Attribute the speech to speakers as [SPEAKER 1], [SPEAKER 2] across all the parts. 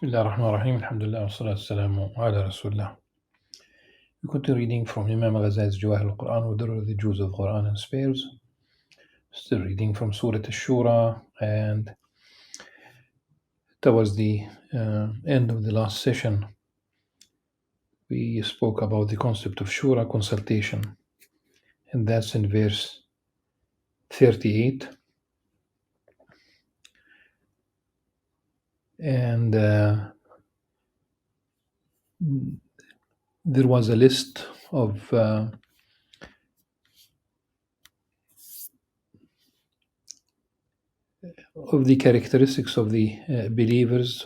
[SPEAKER 1] Bismillah ar-Rahman ar-Rahim, alhamdulillah, wa salatu wassalamu ala Rasulullah. We continue reading from Imam Al-Ghazali's Jawahir al-Qur'an with the Jews of Quran and spares. Still reading from Surah Al-Shura, and towards the end of the last session, we spoke about the concept of Shura consultation, and that's in verse 38. And there was a list of the characteristics of the believers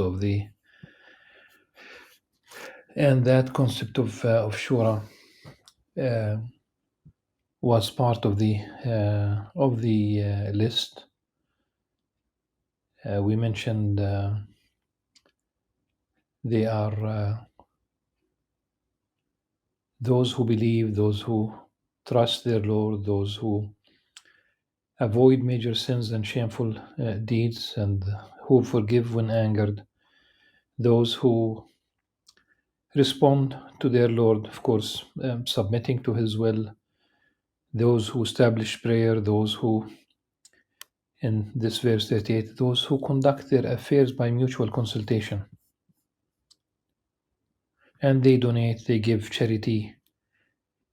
[SPEAKER 1] and that concept of shura was part of the list. We mentioned they are those who believe, those who trust their Lord, those who avoid major sins and shameful deeds, and who forgive when angered, those who respond to their Lord, of course, submitting to His will, those who establish prayer, those who, in this verse 38, those who conduct their affairs by mutual consultation. And they donate, they give charity,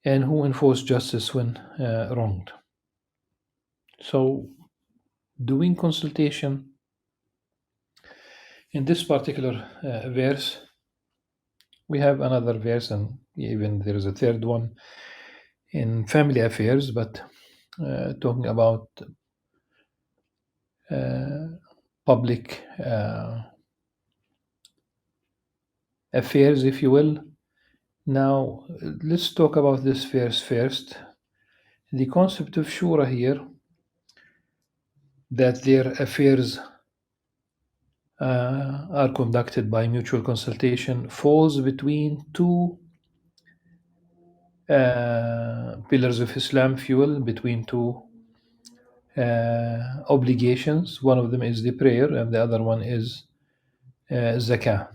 [SPEAKER 1] and who enforce justice when wronged. So, doing consultation in this particular verse, we have another verse, and even there is a third one in family affairs, but talking about public affairs, if you will. Now, let's talk about this verse first. The concept of shura here, that their affairs are conducted by mutual consultation, falls between two pillars of Islam, if you will, between two obligations. One of them is the prayer, and the other one is zakah.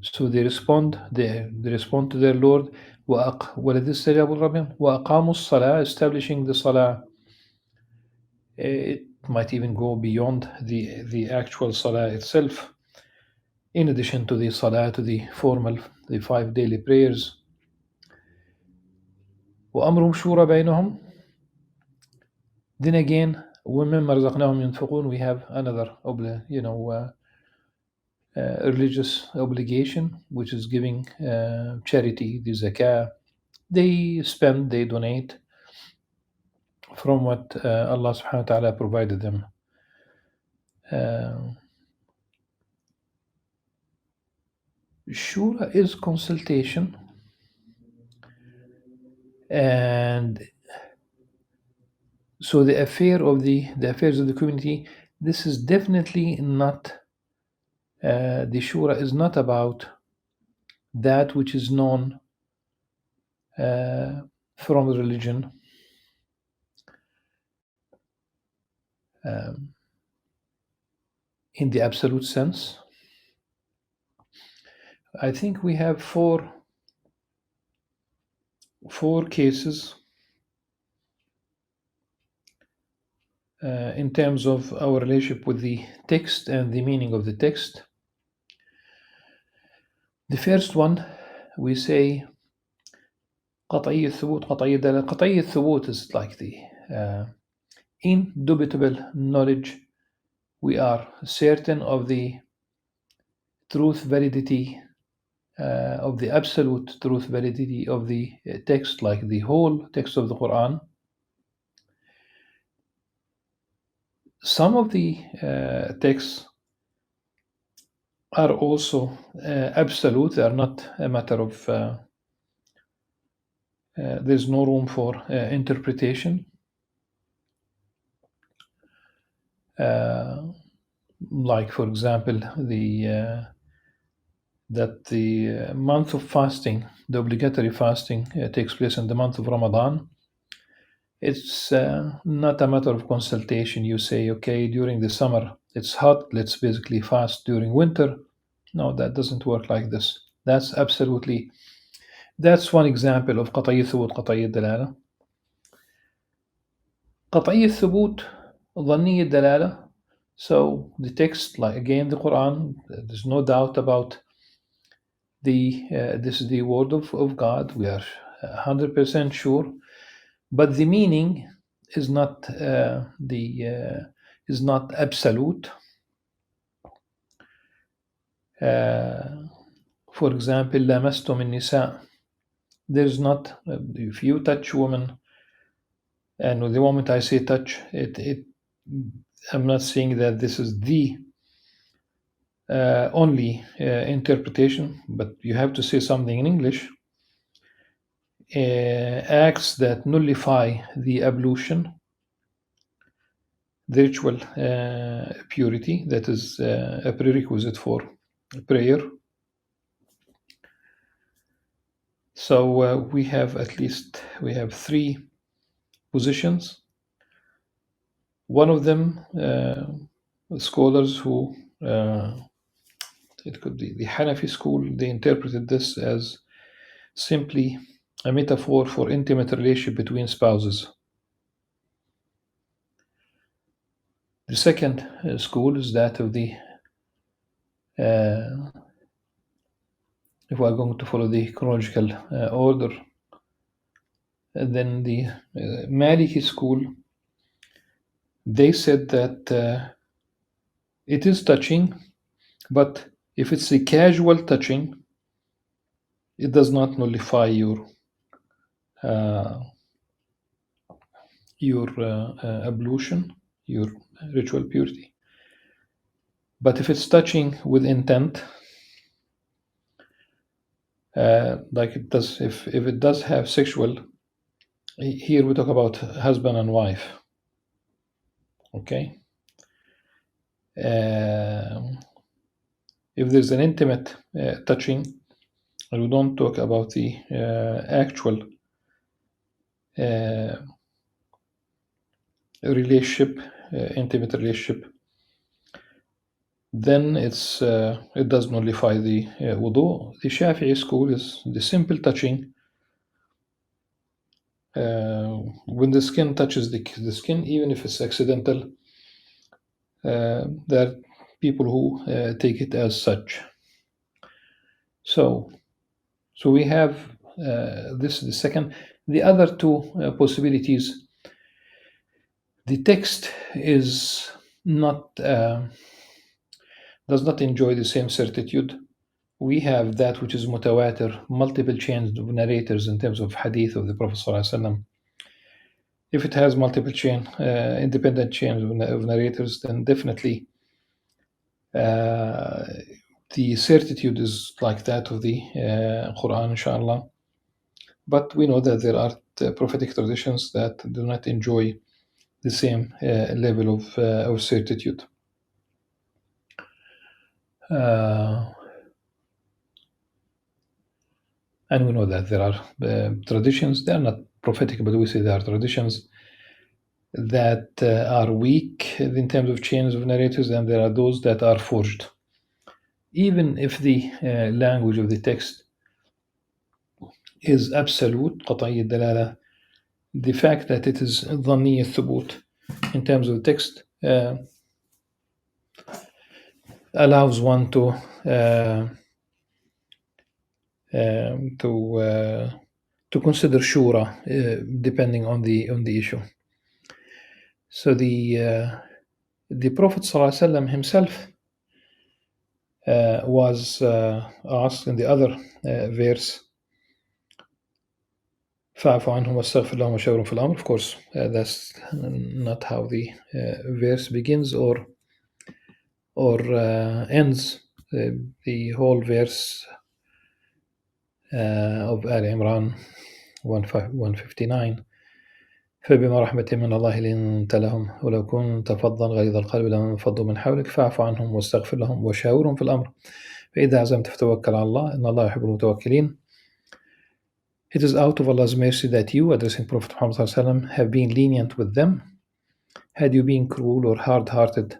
[SPEAKER 1] So they respond to their Lord. وَلَذِ اسْتَجَابُوا لِرَبِّهِمْ وَأَقَامُوا الصَّلَاةَ, establishing the salah. It might even go beyond the actual salah itself, in addition to the salah, to the formal, the 5 daily prayers. وَأَمْرُهُمْ شُورَى بَيْنَهُمْ. Then again, وَمِمَّا رَزَقْنَاهُمْ يُنْفِقُونَ, we have another religious obligation, which is giving charity, the zakah. They spend, they donate from what Allah subhanahu wa ta'ala provided them. Shura is consultation, and so the affairs of the community, this is definitely not the shura is not about that which is known from the religion. In the absolute sense, I think we have four cases in terms of our relationship with the text and the meaning of the text. The first one, we say قطعي الثبوت قطعي الدلالة. قطعي الثبوت is like the indubitable knowledge. We are certain of the truth, validity, of the absolute truth, validity of the text, like the whole text of the Qur'an. Some of the texts are also absolute. They are not a matter of there's no room for interpretation. Like, for example, that the month of fasting, the obligatory fasting, takes place in the month of Ramadan. It's not a matter of consultation. You say, okay, during the summer it's hot, let's basically fast. During winter No, that doesn't work like this. That's one example of قطعي الثبوت قطعي الدلالة. قطعي الثبوت ظني الدلالة. So the text, like again the Quran, there's no doubt about this is the word of God. We are 100% sure, but the meaning is not is not absolute. For example, لمستم النساء. There's not if you touch women, and the moment I say touch, I'm not saying that this is the only interpretation, but you have to say something in English. Acts that nullify the ablution, the ritual purity, that is a prerequisite for prayer. So we have three positions. One of them, scholars who it could be the Hanafi school, they interpreted this as simply a metaphor for intimate relationship between spouses. The second school is that of the if we are going to follow the chronological order, then the Maliki school, they said that it is touching, but if it's a casual touching, it does not nullify your ablution, your ritual purity. But if it's touching with intent, like it does, if it does have sexual, here we talk about husband and wife. Okay. If there's an intimate touching, and we don't talk about the actual relationship, intimate relationship, then it does nullify the wudu. The Shafi'i school is the simple touching. When the skin touches the skin, even if it's accidental, there are people who take it as such. So we have this the second. The other two possibilities. The text is not does not enjoy the same certitude. We have that which is mutawatir, multiple chains of narrators in terms of hadith of the Prophet ﷺ. If it has multiple independent chains of narrators, then definitely the certitude is like that of the Qur'an, inshallah. But we know that there are prophetic traditions that do not enjoy the same level of certitude. And we know that there are traditions, they are not prophetic, but we say they are traditions that are weak in terms of chains of narrators, and there are those that are forged. Even if the language of the text is absolute, قطعي الدلالة, the fact that it is ظني الثبوت in terms of the text allows one to consider shura depending on the issue. So the Prophet ﷺ himself was asked in the other verse, فَاعْفُ عَنْهُمْ وَاسْتَغْفِرْ لَهُمْ وَشَاوِرْهُمْ فِي الْأَمْرِ. Of course, that's not how the verse begins or ends. The whole verse of Al Imran 159. فبما رحمة من الله لنت لهم ولو كنت فظا غليظ القلب لانفضوا من حولك فاعف عنهم واستغفر لهم وشاورهم في الأمر فإذا عزمت فتوكل على الله إن الله يحب المتوكلين. It is out of Allah's mercy that you, addressing Prophet Muhammad ﷺ, have been lenient with them. Had you been cruel or hard-hearted,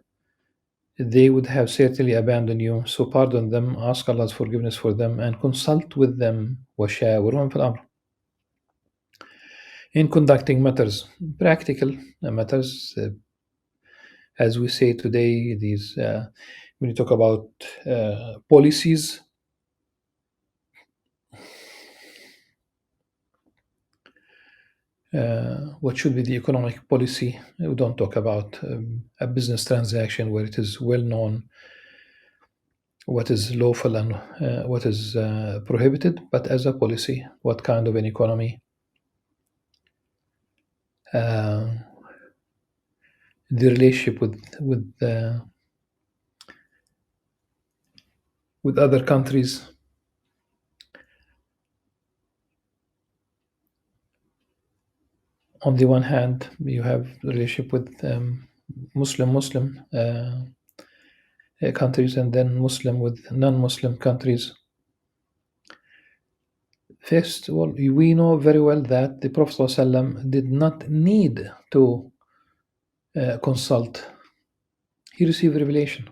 [SPEAKER 1] they would have certainly abandoned you. So pardon them, ask Allah's forgiveness for them, and consult with them. وَشَاوِرْهُمْ فِي الْأَمْرِ. In conducting matters, practical matters, as we say today, these when you talk about policies, what should be the economic policy? We don't talk about a business transaction where it is well known what is lawful and what is prohibited, but as a policy, what kind of an economy, the relationship with other countries. On the one hand, you have the relationship with Muslim countries, and then Muslim with non-Muslim countries. First of all, we know very well that the Prophet ﷺ did not need to consult. He received revelation.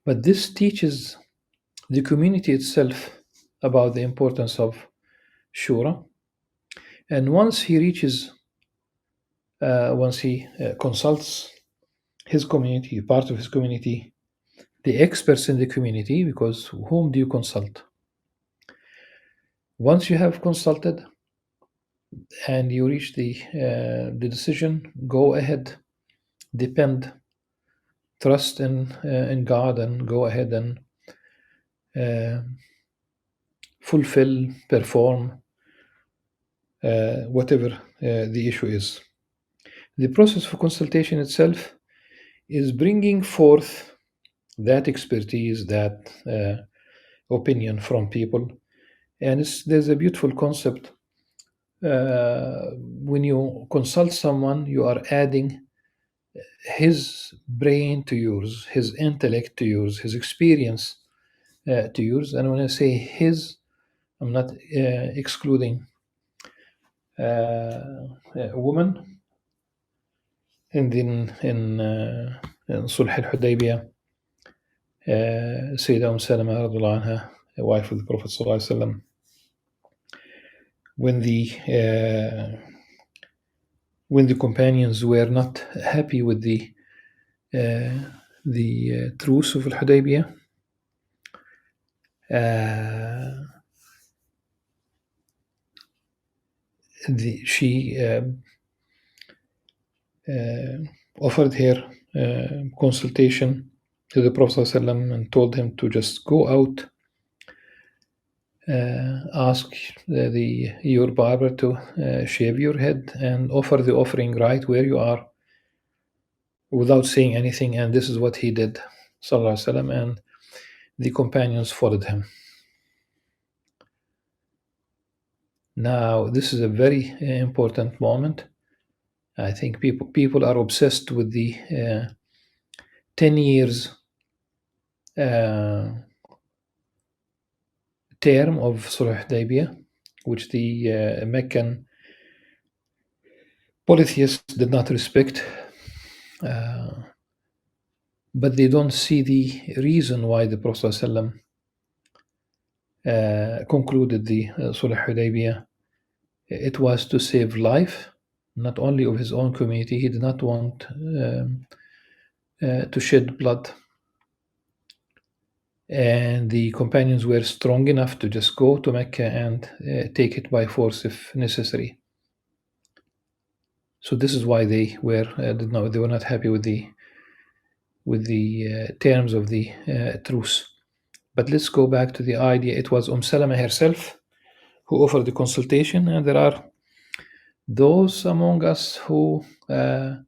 [SPEAKER 1] But this teaches the community itself about the importance of shura. And once he consults his community, part of his community, the experts in the community, because whom do you consult? Once you have consulted and you reach the decision, go ahead, trust in God, and go ahead and fulfill, perform whatever the issue is. The process of consultation itself is bringing forth that expertise, that opinion from people. And there's a beautiful concept. When you consult someone, you are adding his brain to yours, his intellect to yours, his experience to yours. And when I say his, I'm not excluding a woman. And in Sulh al-Hudaybiyah, Sayyidah Salama radiallahu anha, the wife of the Prophet sallallahu alaihi wasallam, when the companions were not happy with the truce of Al-Hudaybiyah, she offered her consultation to the Prophet ﷺ and told him to just go out, ask your barber to shave your head and offer the offering right where you are without saying anything. And this is what he did, sallallahu alaihi wasallam, and the companions followed him. Now, this is a very important moment. I think people are obsessed with the 10 years term of Sulh Hudaybiyah, which the Meccan polytheists did not respect. But they don't see the reason why the Prophet ﷺ concluded the Sulh Hudaybiyah. It was to save life, not only of his own community. He did not want to shed blood. And the companions were strong enough to just go to Mecca and take it by force if necessary. So this is why they were not happy with the terms of the truce. But let's go back to the idea. It was Salama herself who offered the consultation, and there are those among us who do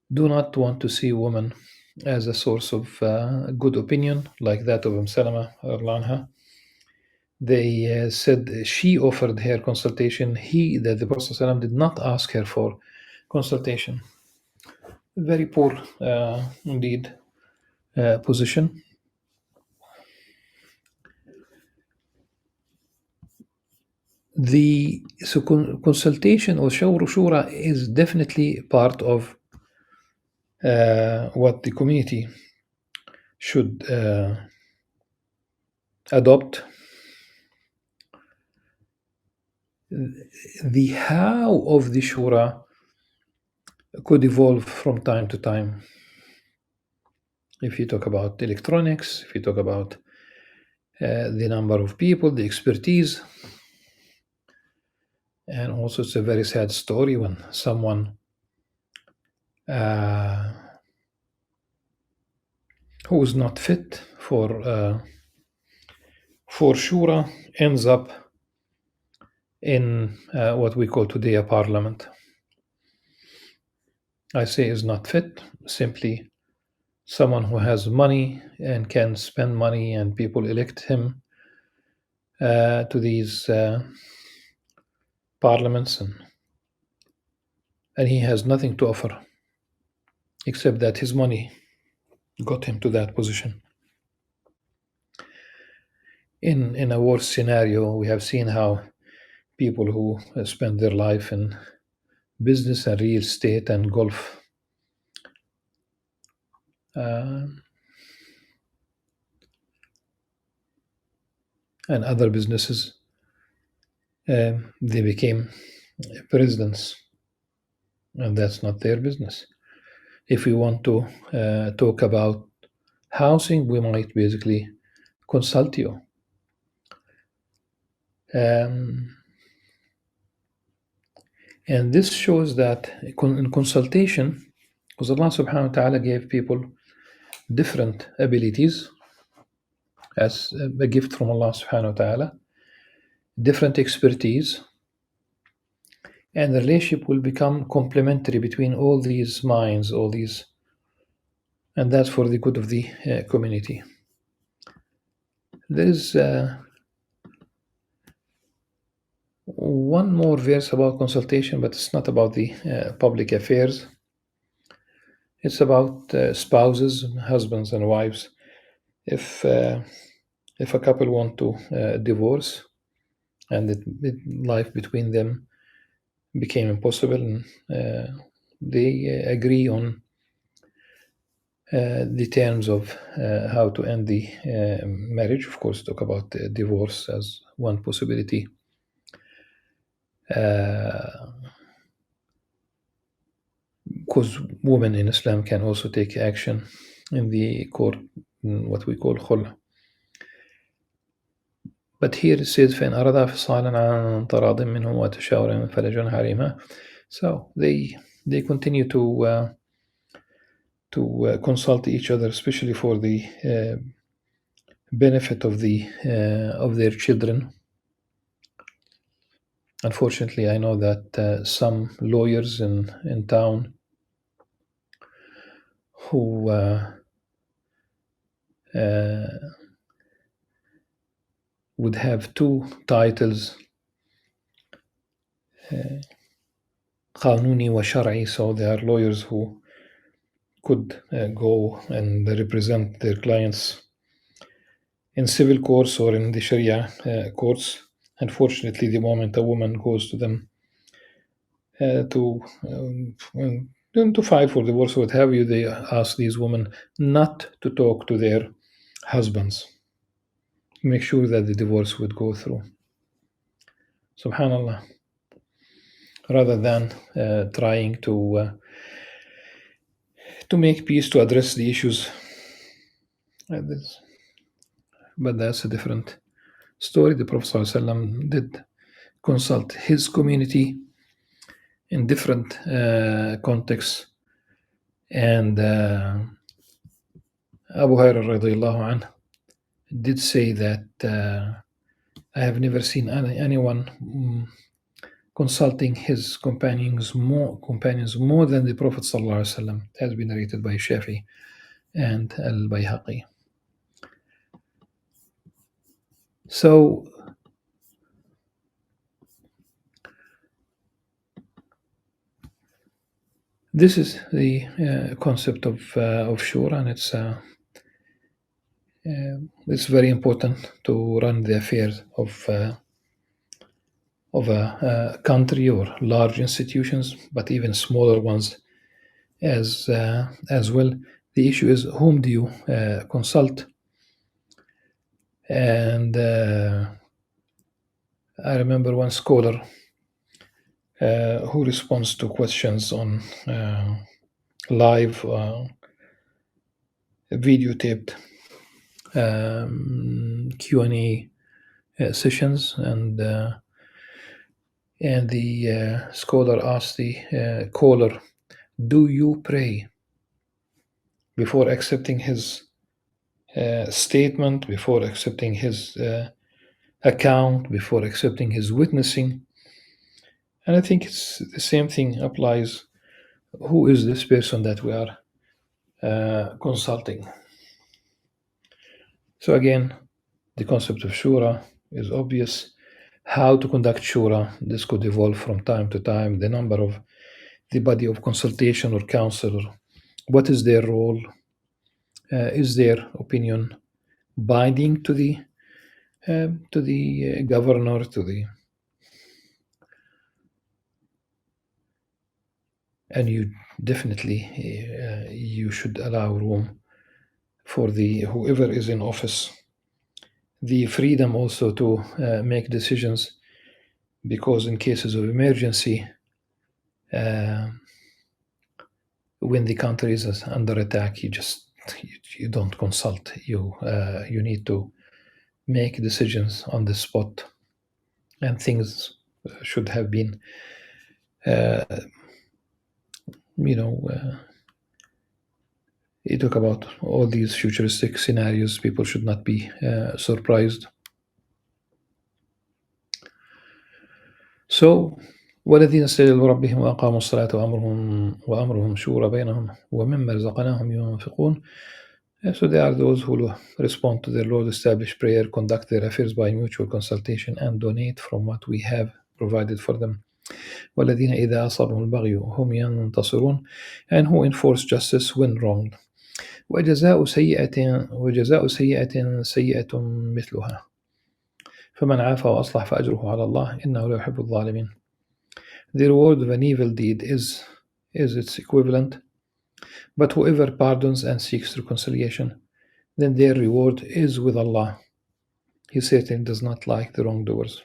[SPEAKER 1] not want to see women as a source of good opinion, like that of Salama anha. They said she offered her consultation, that the Prophet ﷺ did not ask her for consultation. Very poor indeed position. Consultation or shura is definitely part of what the community should adopt. The how of the shura could evolve from time to time. If you talk about electronics, if you talk about the number of people, the expertise, and also it's a very sad story when someone who is not fit for shura ends up in what we call today a parliament. I say is not fit, simply someone who has money and can spend money, and people elect him to these parliaments, and he has nothing to offer except that his money got him to that position. In a worse scenario, we have seen how people who spend their life in business and real estate and golf and other businesses, they became presidents, and that's not their business. If we want to talk about housing, we might basically consult you. And this shows that in consultation, because Allah subhanahu wa ta'ala gave people different abilities as a gift from Allah subhanahu wa ta'ala, different expertise, and the relationship will become complementary between all these minds, and that's for the good of the community. There is one more verse about consultation, but it's not about the public affairs. It's about spouses, husbands, and wives. If a couple want to divorce, and life between them became impossible, and they agree on the terms of how to end the marriage. Of course, talk about divorce as one possibility. Because women in Islam can also take action in the court, in what we call khul. But here it says فإن أراد فصالا عن تراض منهم وتشاور فلا جناح عليهما. So they continue to consult each other, especially for the benefit of their children. Unfortunately, I know that some lawyers in town who would have two titles, قانوني وشرعي, so they are lawyers who could go and represent their clients in civil courts or in the Sharia courts. Unfortunately, the moment a woman goes to them to fight for divorce or what have you, they ask these women not to talk to their husbands. Make sure that the divorce would go through. Subhanallah. Rather than trying to make peace, to address the issues. But that's a different story. The Prophet ﷺ did consult his community in different contexts. And Abu Hurairah radiallahu anhu did say that I have never seen anyone consulting his companions more than the Prophet sallallahu alaihi wasallam. It has been narrated by Shafi and Al-Bayhaqi. So this is the concept of shura, and it's very important to run the affairs of a country or large institutions, but even smaller ones as well. The issue is whom do you consult? And I remember one scholar who responds to questions on live videotaped Q&A sessions, and the scholar asked the caller, "Do you pray before accepting his statement, before accepting his account, before accepting his witnessing?" And I think it's the same thing applies. Who is this person that we are consulting? So again, the concept of shura is obvious. How to conduct shura, this could evolve from time to time. The number of the body of consultation or counsel, what is their role? Is their opinion binding to the governor, and you definitely you should allow room for the whoever is in office the freedom also to make decisions, because in cases of emergency, uh, when the country is under attack, you don't consult. You need to make decisions on the spot, and things should have been, uh, you talk about all these futuristic scenarios. People should not be surprised. So, والذين استجابوا لربهم وأقاموا الصلاة وأمرهم شورى بينهم ومما رزقناهم ينفقون. So they are those who respond to their Lord, establish prayer, conduct their affairs by mutual consultation, and donate from what we have provided for them. والذين إذا أصابهم البغي هم ينتصرون, and who enforce justice when wronged. وجزاء سيئة سيئة مثلها فمن عافى وأصلح فأجره على الله إنه لا يحب الظالمين. The reward of an evil deed is its equivalent, but whoever pardons and seeks reconciliation, then their reward is with Allah. He certainly does not like the wrongdoers.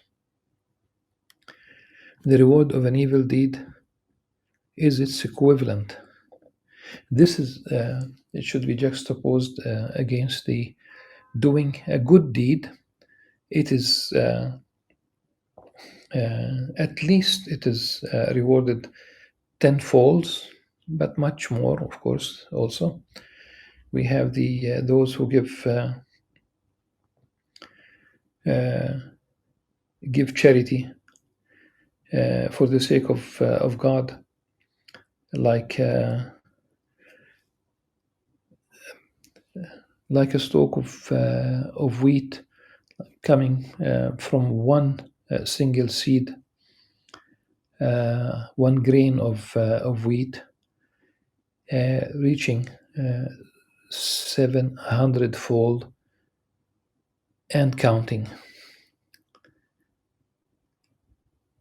[SPEAKER 1] The reward of an evil deed is its equivalent. This is it should be juxtaposed against the doing a good deed. It is at least it is rewarded tenfold, but much more, of course. Also, we have the those who give charity for the sake of God, like a stalk of wheat coming from one single seed, one grain of wheat, reaching 700-fold and counting.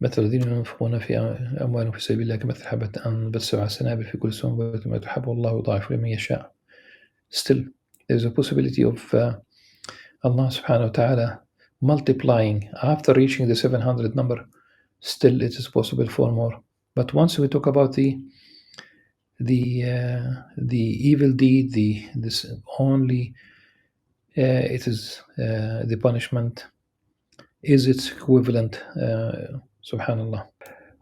[SPEAKER 1] مثل الذين ينفقون في أموالهم في سبيل الله كمثل حبة أنبت 7 سنابل في كل سنبلة ما تحب الله يضاعف لمن يشاء. Still, there's a possibility of Allah subhanahu wa ta'ala multiplying after reaching the 700 number. Still, it is possible for more. But once we talk about the evil deed, this only it is the punishment is its equivalent. Subhanallah.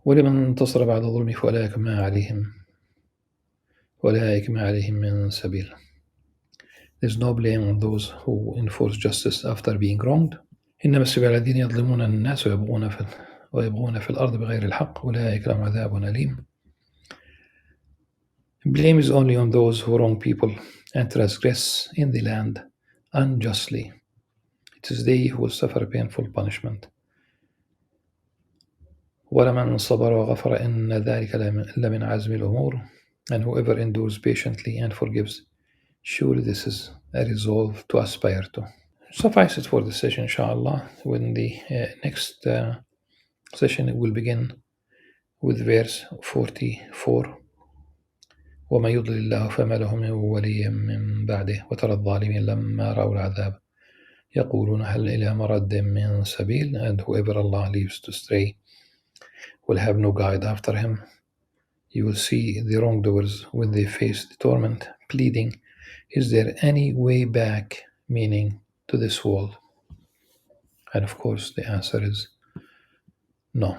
[SPEAKER 1] ولمن انتصر بعد ظلمه فأولئك ما عليهم من سبيل. There's no blame on those who enforce justice after being wronged. إنما السبيل الذين يظلمون الناس ويبغون في الأرض بغير الحق أولئك لهم عذاب أليم. Blame is only on those who wrong people and transgress in the land unjustly. It is they who will suffer a painful punishment. وَلَمَنْ صَبَرَ وَغَفَرَ إِنَّ ذَلِكَ لَمِنْ عَزْمِ الْأُمُورِ. And whoever endures patiently and forgives, surely this is a resolve to aspire to. Suffice it for this session, inshallah. When the next session will begin with verse 44, ومن يضلل الله فما له من ولي من بعده وترى الظالمين لما رأوا العذاب يقولون هل إلى مرد من سبيل, and whoever Allah leaves to stray will have no guide after him. You will see the wrongdoers when they face the torment, pleading, is there any way back, meaning to this world? And of course the answer is no.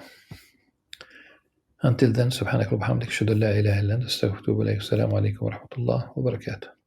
[SPEAKER 1] Until then, سبحانك وبحمدك أشهد أن لا إله إلا أنت أستغفرك وأتوب إليك. السلام عليكم ورحمة الله وبركاته.